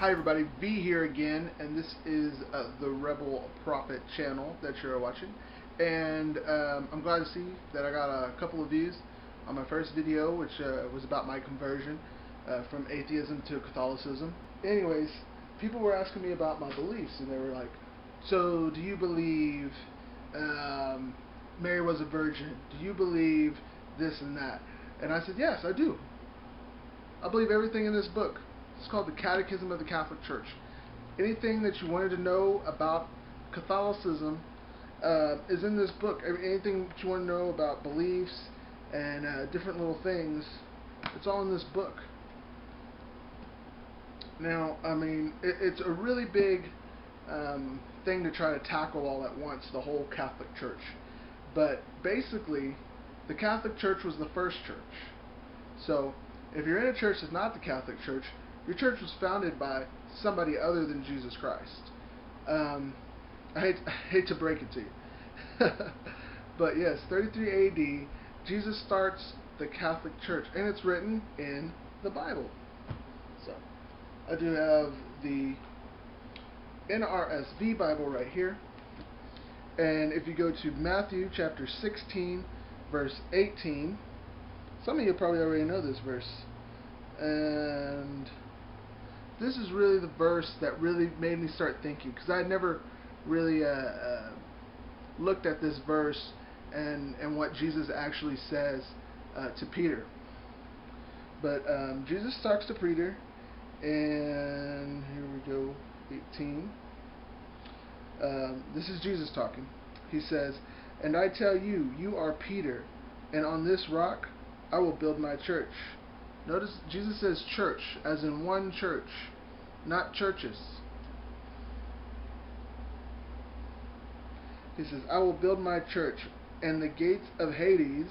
Hi everybody, V here again, and this is the Rebel Prophet channel that you're watching. And I'm glad to see that I got a couple of views on my first video, which was about my conversion from atheism to Catholicism. Anyways, people were asking me about my beliefs, and they were like, so do you believe Mary was a virgin? Do you believe this and that? And I said, yes, I do. I believe everything in this book. It's called the Catechism of the Catholic Church. Anything that you wanted to know about Catholicism is in this book. Anything that you want to know about beliefs and different little things, it's all in this book. Now, I mean, it's a really big thing to try to tackle all at once, the whole Catholic Church. But basically, the Catholic Church was the first church. So, if you're in a church that's not the Catholic Church, your church was founded by somebody other than Jesus Christ. I hate to break it to you. But yes, 33 AD, Jesus starts the Catholic Church, and it's written in the Bible. So, I do have the NRSV Bible right here. And if you go to Matthew chapter 16, verse 18, some of you probably already know this verse. And this is really the verse that really made me start thinking, because I had never really looked at this verse and what Jesus actually says to Peter. But Jesus talks to Peter, and here we go, 18. This is Jesus talking. He says, "And I tell you, you are Peter, and on this rock I will build my church." Notice Jesus says church, as in one church, not churches. He says, "I will build my church, and the gates of Hades,"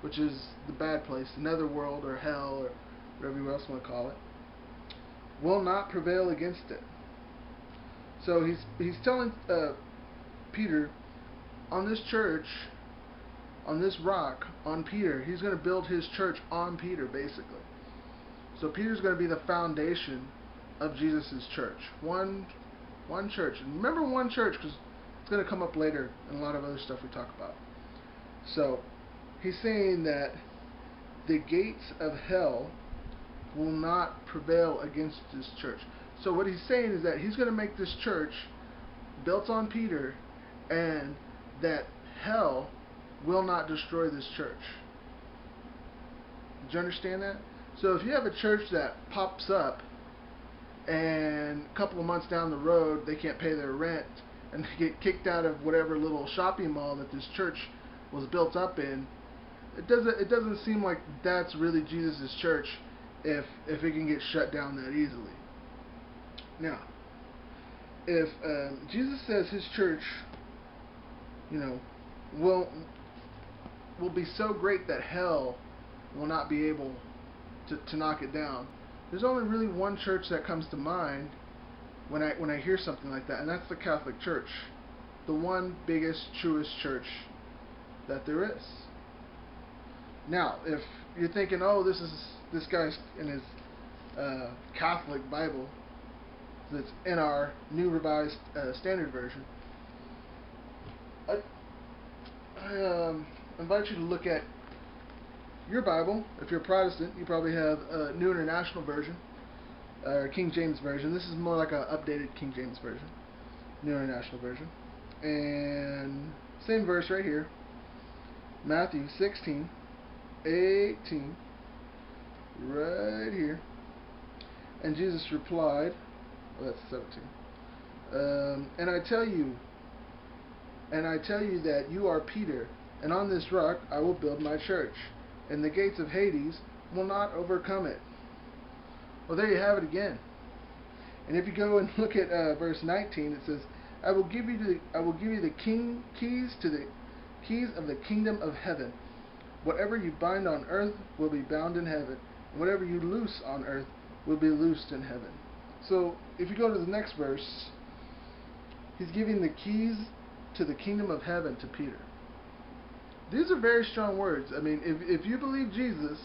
which is the bad place, the netherworld or hell or whatever you else want to call it, "will not prevail against it." So he's telling Peter, on this church, on this rock, on Peter, he's going to build his church on Peter, basically. So Peter's going to be the foundation of Jesus' church. One church. And remember one church, because it's going to come up later in a lot of other stuff we talk about. So he's saying that the gates of hell will not prevail against this church. So what he's saying is that he's going to make this church built on Peter, and that hell will not destroy this church. Do you understand that? So if you have a church that pops up, and a couple of months down the road they can't pay their rent, and they get kicked out of whatever little shopping mall that this church was built up in, it doesn't seem like that's really Jesus' church if it can get shut down that easily. Now, if Jesus says his church, will be so great that hell will not be able to knock it down, there's only really one church that comes to mind when I hear something like that, and that's the Catholic Church, the one biggest, truest church that there is. Now, if you're thinking, oh, this guy's in his Catholic Bible that's in our New Revised Standard Version, I invite you to look at your Bible. If you're a Protestant, you probably have a New International Version, or King James Version. This is more like an updated King James Version, New International Version. And same verse right here, Matthew 16, 18, right here. And Jesus replied, oh, that's 17. And I tell you that you are Peter, and on this rock I will build my church, and the gates of Hades will not overcome it. Well, there you have it again. And if you go and look at verse 19, it says, I will give you the keys of the kingdom of heaven. Whatever you bind on earth will be bound in heaven, and whatever you loose on earth will be loosed in heaven. So if you go to the next verse, he's giving the keys to the kingdom of heaven to Peter. These are very strong words. I mean, if you believe Jesus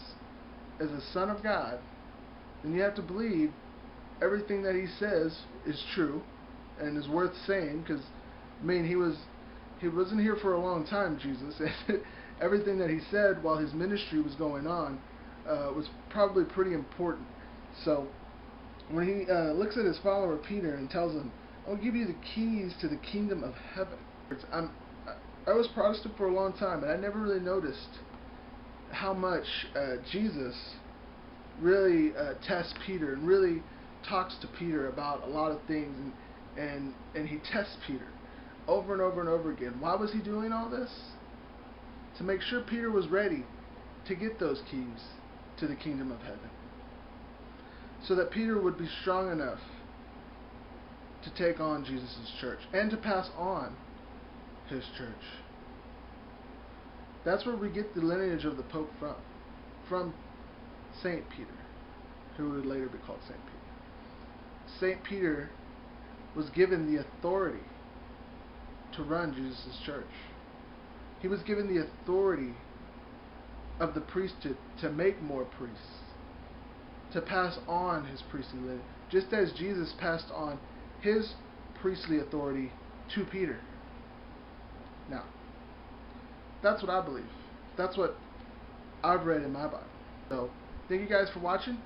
is the Son of God, then you have to believe everything that he says is true and is worth saying, because I mean he wasn't here for a long time, Jesus, and everything that he said while his ministry was going on was probably pretty important. So when he looks at his follower Peter and tells him, "I'll give you the keys to the kingdom of heaven." I was Protestant for a long time, and I never really noticed how much Jesus really tests Peter and really talks to Peter about a lot of things, and he tests Peter over and over and over again. Why was he doing all this? To make sure Peter was ready to get those keys to the kingdom of heaven, so that Peter would be strong enough to take on Jesus' church and to pass on his church. That's where we get the lineage of the Pope from Saint Peter, who would later be called Saint Peter. Saint Peter was given the authority to run Jesus' church. He was given the authority of the priesthood to make more priests, to pass on his priestly lineage, just as Jesus passed on his priestly authority to Peter. Now, that's what I believe. That's what I've read in my Bible. So, thank you guys for watching.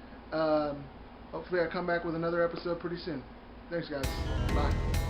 Hopefully I come back with another episode pretty soon. Thanks, guys. Bye.